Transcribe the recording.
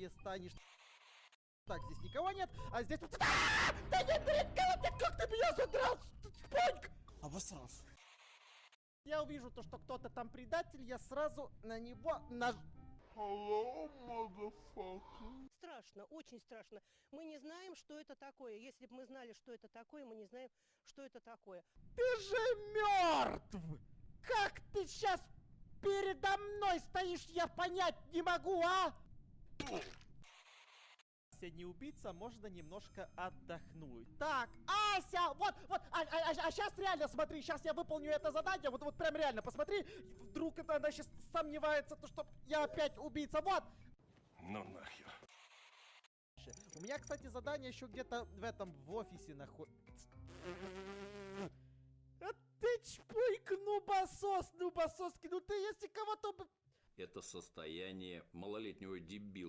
не станешь. Так, здесь никого нет, а здесь тут... Да нет, никого нет, как ты меня задрал, споньк! Обосрался. Я увижу то, что кто-то там предатель, я сразу на него наж... Страшно, очень страшно. Мы не знаем, что это такое. Если бы мы знали, что это такое, мы не знаем, что это такое. Ты же мертв! Как ты сейчас передо мной стоишь, я понять не могу, а? Ася не убийца, можно немножко отдохнуть. Так, Ася, вот, а сейчас реально, смотри, сейчас я выполню это задание, вот прям реально, посмотри, вдруг это она сейчас сомневается, то что я опять убийца, вот. Ну нахер. У меня, кстати, задание еще где-то в этом, в офисе находится. А ты чпойк, нубасос, нубасоски, ну ты если кого-то... Это состояние малолетнего дебила.